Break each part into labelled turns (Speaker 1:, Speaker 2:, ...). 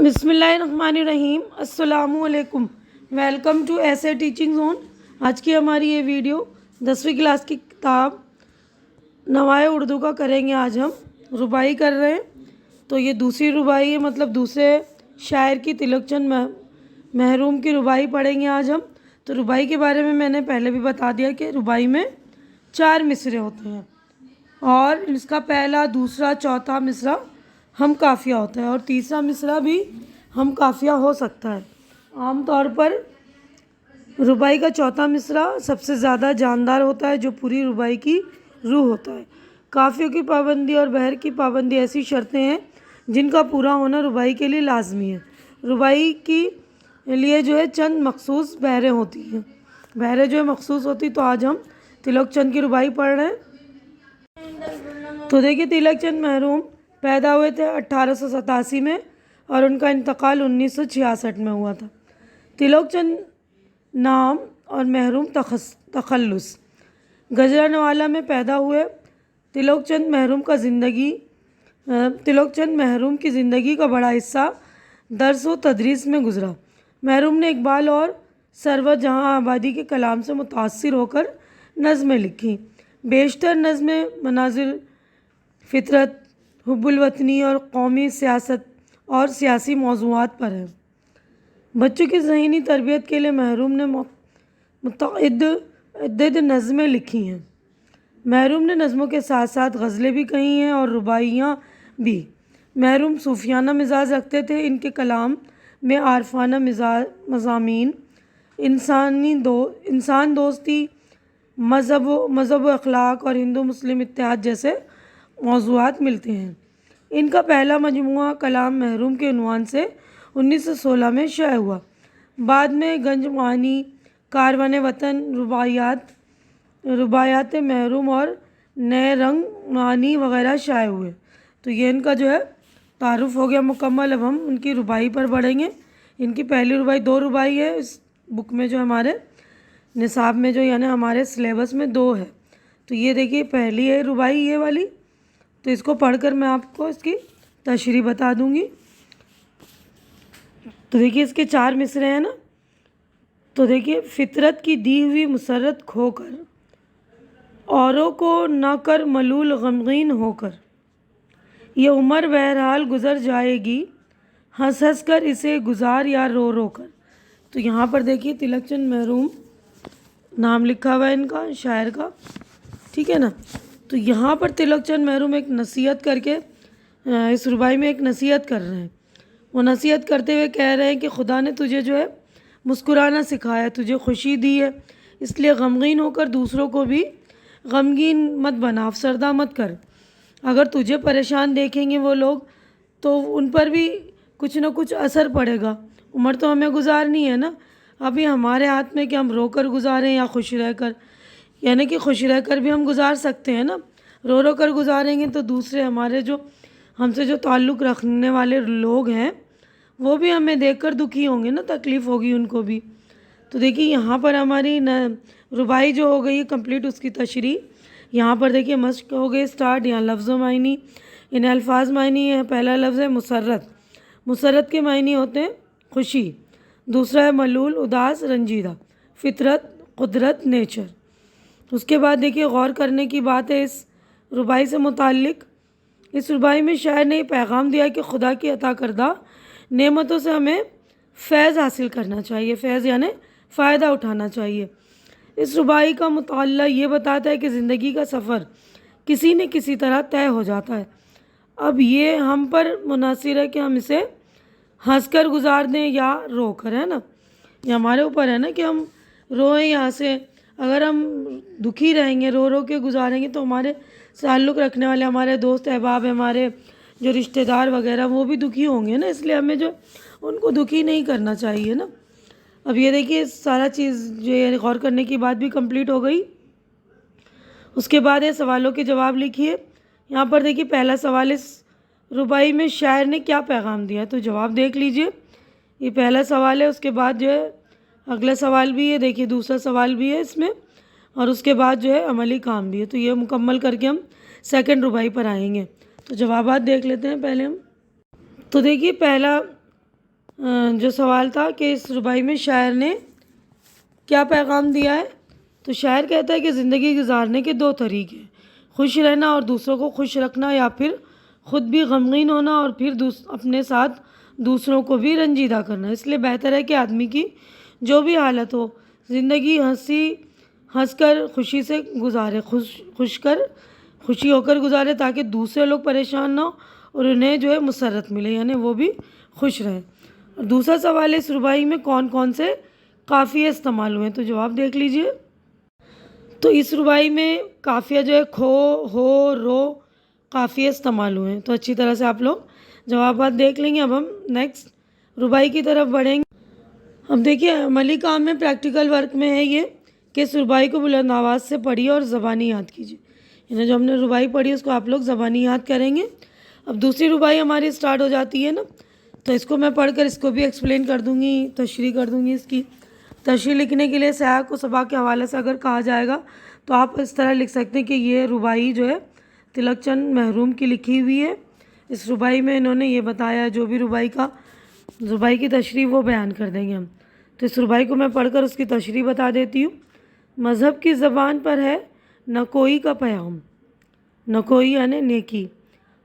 Speaker 1: بسم اللہ الرحمن الرحیم، السلام علیکم، ویلکم ٹو ایسے ٹیچنگ زون۔ آج کی ہماری یہ ویڈیو 10ویں کلاس کی کتاب نوائے اردو کا کریں گے۔ آج ہم ربائی کر رہے ہیں، تو یہ دوسری ربائی ہے، مطلب دوسرے شاعر کی تلک چند محروم کی ربائی پڑھیں گے آج ہم۔ تو ربائی کے بارے میں نے پہلے بھی بتا دیا کہ ربائی میں 4 مصرے ہوتے ہیں اور اس کا پہلا، دوسرا، چوتھا مصرع ہم قافیہ ہوتا ہے اور تیسرا مصرع بھی ہم قافیہ ہو سکتا ہے۔ عام طور پر ربائی کا چوتھا مصرع سب سے زیادہ جاندار ہوتا ہے، جو پوری ربائی کی روح ہوتا ہے۔ قافیوں کی پابندی اور بحر کی پابندی ایسی شرطیں ہیں جن کا پورا ہونا ربائی کے لیے لازمی ہے۔ ربائی کے لیے چند مخصوص بحریں ہوتی ہیں، بحریں مخصوص ہوتی، تو آج ہم تلک چند کی ربائی پڑھ رہے ہیں۔ تو دیکھیے، تلک چند محروم پیدا ہوئے تھے 1887 میں اور ان کا انتقال 1966 میں ہوا تھا۔ تلک چند نام اور محروم تخلص۔ گجرانوالہ میں پیدا ہوئے تلک چند محروم کی زندگی کا بڑا حصہ درس و تدریس میں گزرا۔ محروم نے اقبال اور سرور جہاں آبادی کے کلام سے متاثر ہو کر نظمیں لکھی۔ بیشتر نظمیں مناظر فطرت، حب الوطنی اور قومی سیاست اور سیاسی موضوعات پر ہیں۔ بچوں کی ذہنی تربیت کے لیے محروم نے متعدد نظمیں لکھی ہیں۔ محروم نے نظموں کے ساتھ ساتھ غزلیں بھی کہی ہیں اور رباعیاں بھی۔ محروم صوفیانہ مزاج رکھتے تھے۔ ان کے کلام میں عارفانہ مضامین، انسان دوستی، مذہب و اخلاق اور ہندو مسلم اتحاد جیسے موضوعات ملتے ہیں۔ ان کا پہلا مجموعہ کلام محروم کے عنوان سے 1916 میں شائع ہوا۔ بعد میں گنج معانی، کاروان وطن، رباعیات محروم اور نئے رنگ معانی وغیرہ شائع ہوئے۔ تو یہ ان کا تعارف ہو گیا مکمل۔ اب ہم ان کی ربائی پر بڑھیں گے۔ ان کی پہلی ربائی 2 ربائی ہے اس بک میں، ہمارے نصاب میں یعنی ہمارے سلیبس میں 2 ہے۔ تو یہ دیکھیے، پہلی ہے ربائی یہ والی، تو اس کو پڑھ کر میں آپ کو اس کی تشریح بتا دوں گی۔ تو دیکھیے، اس کے 4 مصرے ہیں نا۔ تو دیکھیے، فطرت کی دی ہوئی مسرت کھو کر، اوروں کو نہ کر ملول غمگین ہو کر، یہ عمر بہرحال گزر جائے گی، ہنس ہنس کر اسے گزار یا رو رو کر۔ تو یہاں پر دیکھیے، تلک چند محروم نام لکھا ہوا ہے ان کا، شاعر کا، ٹھیک ہے نا۔ تو یہاں پر تلک چند محروم ایک نصیحت کر کے اس ربائی میں ایک نصیحت کر رہے ہیں۔ وہ نصیحت کرتے ہوئے کہہ رہے ہیں کہ خدا نے تجھے مسکرانا سکھایا، تجھے خوشی دی ہے، اس لیے غمگین ہو کر دوسروں کو بھی غمگین مت بنا، افسردہ مت کر۔ اگر تجھے پریشان دیکھیں گے وہ لوگ تو ان پر بھی کچھ نہ کچھ اثر پڑے گا۔ عمر تو ہمیں گزارنی ہے نا، ابھی ہمارے ہاتھ میں کہ ہم رو کر گزاریں یا خوش رہ کر، یعنی کہ خوش رہ کر بھی ہم گزار سکتے ہیں نا۔ رو رو کر گزاریں گے تو دوسرے ہمارے ہم سے تعلق رکھنے والے لوگ ہیں وہ بھی ہمیں دیکھ کر دکھی ہوں گے نا، تکلیف ہوگی ان کو بھی۔ تو دیکھیے، یہاں پر ہماری ربائی ہو گئی کمپلیٹ، اس کی تشریح یہاں پر دیکھیے مشق ہو گئی اسٹارٹ۔ یہاں لفظ و معنی، ان الفاظ معنی ہے۔ پہلا لفظ ہے مسرت۔ مسرت کے معنی ہوتے ہیں خوشی۔ دوسرا ہے ملول، اداس، رنجیدہ۔ فطرت، قدرت، نیچر۔ اس کے بعد دیکھیے، غور کرنے کی بات ہے اس ربائی سے متعلق۔ اس ربائی میں شاعر نے یہ پیغام دیا کہ خدا کی عطا کردہ نعمتوں سے ہمیں فیض حاصل کرنا چاہیے، فیض یعنی فائدہ اٹھانا چاہیے۔ اس ربائی کا مطالعہ یہ بتاتا ہے کہ زندگی کا سفر کسی نہ کسی طرح طے ہو جاتا ہے۔ اب یہ ہم پر منحصر ہے کہ ہم اسے ہنس کر گزار دیں یا رو کر، ہے نا۔ یہ ہمارے اوپر ہے نا کہ ہم روئیں یا ہنسیں۔ اگر ہم دکھی رہیں گے، رو رو کے گزاریں گے، تو ہمارے تعلق رکھنے والے، ہمارے دوست احباب، ہمارے رشتہ دار وغیرہ، وہ بھی دکھی ہوں گے نا، اس لیے ہمیں ان کو دکھی نہیں کرنا چاہیے نا۔ اب یہ دیکھیے، سارا چیز غور کرنے کی بات بھی کمپلیٹ ہو گئی۔ اس کے بعد ہے سوالوں کے جواب لکھیے۔ یہاں پر دیکھیے، پہلا سوال، اس ربائی میں شاعر نے کیا پیغام دیا ہے، تو جواب دیکھ لیجئے۔ یہ پہلا سوال ہے، اس کے بعد اگلا سوال بھی ہے، دیکھیے دوسرا سوال بھی ہے اس میں، اور اس کے بعد عملی کام بھی ہے۔ تو یہ مکمل کر کے ہم سیکنڈ ربائی پر آئیں گے۔ تو جوابات دیکھ لیتے ہیں پہلے ہم۔ تو دیکھیے، پہلا جو سوال تھا کہ اس ربائی میں شاعر نے کیا پیغام دیا ہے، تو شاعر کہتا ہے کہ زندگی گزارنے کے دو طریقے ہیں، خوش رہنا اور دوسروں کو خوش رکھنا، یا پھر خود بھی غمگین ہونا اور پھر اپنے ساتھ دوسروں کو بھی رنجیدہ کرنا۔ اس لیے بہتر ہے کہ آدمی کی جو بھی حالت ہو، زندگی ہنس کر خوشی سے گزارے، خوشی ہو کر گزارے، تاکہ دوسرے لوگ پریشان نہ ہو اور انہیں جو ہے مسرت ملے، یعنی وہ بھی خوش رہیں۔ اور دوسرا سوال ہے اس ربائی میں کون کون سے قافیے استعمال ہوئے ہیں، تو جواب دیکھ لیجئے۔ تو اس ربائی میں قافیہ جو ہے کھو، ہو، رو قافیے استعمال ہوئے ہیں۔ تو اچھی طرح سے آپ لوگ جوابات دیکھ لیں گے۔ اب ہم نیکسٹ ربائی کی طرف بڑھیں گے۔ اب دیکھیے عملی کام میں، پریکٹیکل ورک میں ہے یہ کہ اس ربائی کو بلند آواز سے پڑھیے اور زبانی یاد کیجیے، یعنی جو ہم نے ربائی پڑھی اس کو آپ لوگ زبانی یاد کریں گے۔ اب دوسری ربائی ہماری اسٹارٹ ہو جاتی ہے نا، تو اس کو میں پڑھ کر اس کو بھی ایکسپلین کر دوں گی، تشریح کر دوں گی۔ اس کی تشریح لکھنے کے لیے سیاق کو سباق کے حوالے سے اگر کہا جائے گا تو آپ اس طرح لکھ سکتے ہیں کہ یہ ربائی جو ہے تلک چند محروم کی لکھی ہوئی ہے۔ اس ربائی میں انہوں نے یہ بتایا، جو بھی ربائی کی تشریح وہ بیان کر دیں گے ہم۔ تو اس ربائی کو میں پڑھ کر اس کی تشریح بتا دیتی ہوں۔ مذہب کی زبان پر ہے نکوئی کا پیام، نکوئی یعنی نیکی،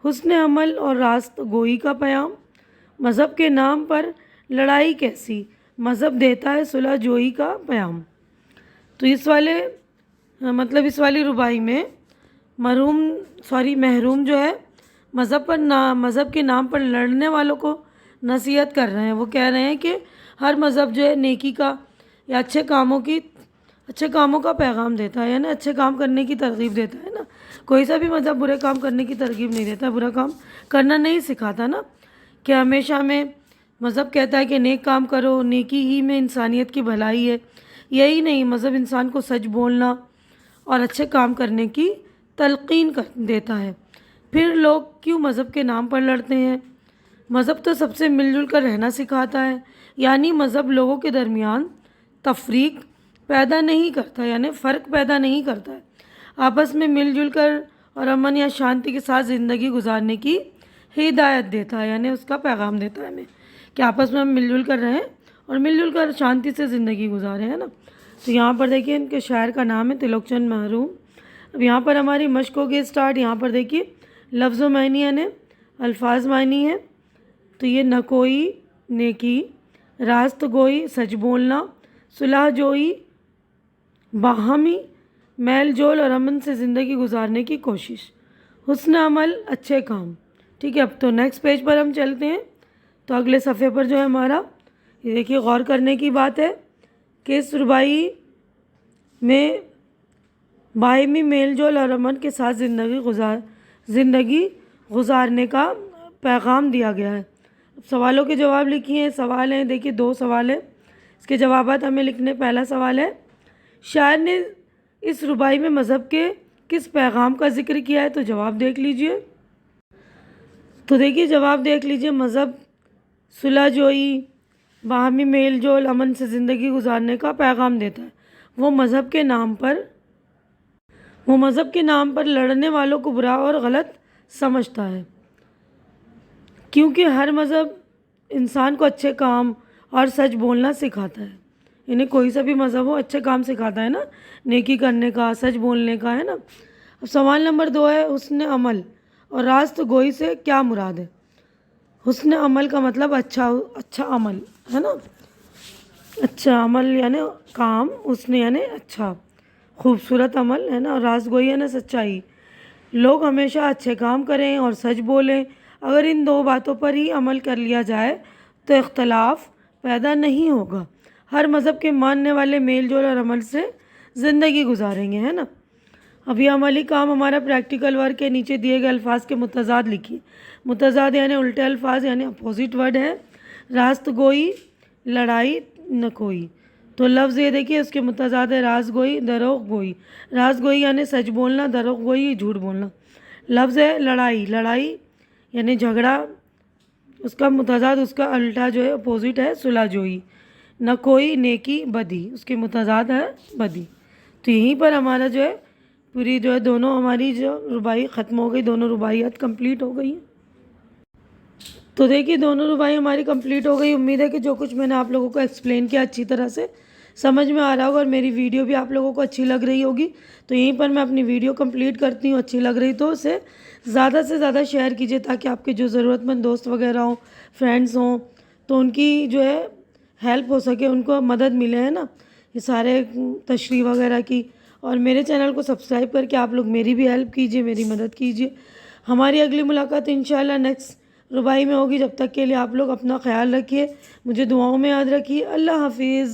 Speaker 1: حسن عمل اور راست گوئی کا پیام۔ مذہب کے نام پر لڑائی کیسی، مذہب دیتا ہے صلح جوئی کا پیام۔ تو اس والی ربائی میں محروم جو ہے مذہب کے نام پر لڑنے والوں کو نصیحت کر رہے ہیں۔ وہ کہہ رہے ہیں کہ ہر مذہب جو ہے نیکی کا یا اچھے کاموں کا پیغام دیتا ہے، یعنی اچھے کام کرنے کی ترغیب دیتا ہے نا۔ کوئی سا بھی مذہب برے کام کرنے کی ترغیب نہیں دیتا، برا کام کرنا نہیں سکھاتا نا، کہ ہمیشہ ہمیں مذہب کہتا ہے کہ نیک کام کرو، نیکی ہی میں انسانیت کی بھلائی ہے۔ یہی نہیں، مذہب انسان کو سچ بولنا اور اچھے کام کرنے کی تلقین دیتا ہے۔ پھر لوگ کیوں مذہب کے نام پر لڑتے ہیں؟ مذہب تو سب سے مل جل کر رہنا سکھاتا ہے، یعنی مذہب لوگوں کے درمیان تفریق پیدا نہیں کرتا، یعنی فرق پیدا نہیں کرتا ہے، آپس میں مل جل کر اور امن یا شانتی کے ساتھ زندگی گزارنے کی ہدایت دیتا ہے، یعنی اس کا پیغام دیتا ہے ہمیں کہ آپس میں ہم مل جل کر رہیں اور مل جل کر شانتی سے زندگی گزاریں، ہے نا۔ تو یہاں پر دیکھیے ان کے شاعر کا نام ہے تلک چند محروم۔ اب یہاں پر ہماری مشق ہوگی اسٹارٹ۔ یہاں پر دیکھیے لفظ و معنی یعنی الفاظ معنی ہے، تو یہ نکوئی نیکی، راست گوئی سچ بولنا، صلح جوئی باہمی میل جول اور امن سے زندگی گزارنے کی کوشش، حسن عمل اچھے کام۔ ٹھیک ہے، اب تو نیکسٹ پیج پر ہم چلتے ہیں۔ تو اگلے صفحے پر جو ہے ہمارا یہ دیکھیے غور کرنے کی بات ہے کہ اس ربائی میں باہمی میل جول اور امن کے ساتھ زندگی گزارنے کا پیغام دیا گیا ہے۔ سوالوں کے جواب لکھیے، سوال ہیں دیکھیے، 2 سوال ہیں، اس کے جوابات ہمیں لکھنے۔ پہلا سوال ہے شاعر نے اس ربائی میں مذہب کے کس پیغام کا ذکر کیا ہے، تو جواب دیکھ لیجئے۔ تو دیکھیے جواب دیکھ لیجئے، مذہب صلح جوئی، باہمی میل جول، امن سے زندگی گزارنے کا پیغام دیتا ہے۔ وہ مذہب کے نام پر لڑنے والوں کو برا اور غلط سمجھتا ہے، کیونکہ ہر مذہب انسان کو اچھے کام اور سچ بولنا سکھاتا ہے، یعنی کوئی سا بھی مذہب ہو اچھے کام سکھاتا ہے نا، نیکی کرنے کا، سچ بولنے کا، ہے نا۔ اب سوال نمبر 2 ہے حسن عمل اور راست گوئی سے کیا مراد ہے؟ حسن عمل کا مطلب اچھا عمل ہے نا، اچھا عمل یعنی کام، حسن یعنی اچھا خوبصورت عمل ہے نا، اور راست گوئی یعنی سچائی۔ لوگ ہمیشہ اچھے کام کریں اور سچ بولیں۔ اگر ان 2 باتوں پر ہی عمل کر لیا جائے تو اختلاف پیدا نہیں ہوگا، ہر مذہب کے ماننے والے میل جول اور عمل سے زندگی گزاریں گے، ہے نا۔ اب یہ عملی کام ہمارا پریکٹیکل ورک کے نیچے دیے گئے الفاظ کے متضاد لکھیے۔ متضاد یعنی الٹے الفاظ، یعنی اپوزٹ ورڈ ہے۔ راست گوئی لڑائی نکوئی، تو لفظ یہ دیکھیے اس کے متضاد ہے راست گوئی دروغ گوئی۔ راست گوئی یعنی سچ بولنا، دروغ گوئی جھوٹ بولنا۔ لفظ ہے لڑائی یعنی جھگڑا، اس کا متضاد، اس کا الٹا جو ہے اپوزٹ ہے صلح جوئی۔ نکوئی نیکی بدی، اس کے متضاد ہے بدی۔ تو یہیں پر ہمارا جو ہے پوری جو ہے دونوں ہماری جو ربائی ختم ہو گئی، دونوں رباعیات کمپلیٹ ہو گئی ہیں۔ تو دیکھیے دونوں ربائی ہماری کمپلیٹ ہو گئی. امید ہے کہ جو کچھ میں نے آپ لوگوں کو ایکسپلین کیا اچھی طرح سے سمجھ میں آ رہا ہوگا اور میری ویڈیو بھی آپ لوگوں کو اچھی لگ رہی ہوگی. تو یہیں پر میں اپنی ویڈیو کمپلیٹ کرتی ہوں. اچھی لگ رہی تو اسے زیادہ سے زیادہ شیئر کیجیے تاکہ آپ کے جو ضرورت مند دوست وغیرہ ہوں، فرینڈس ہوں، تو ان کی جو ہے ہیلپ ہو سکے، ان کو مدد ملے، ہے نا، یہ سارے تشریح وغیرہ کی. اور میرے چینل کو سبسکرائب کر کے آپ لوگ میری بھی ہیلپ کیجیے، میری مدد کیجیے. ہماری اگلی ملاقات انشاءاللہ نیکسٹ ربائی میں ہوگی. جب تک کے لیے آپ لوگ اپنا خیال رکھیے، مجھے دعاؤں میں یاد رکھیے. اللہ حافظ.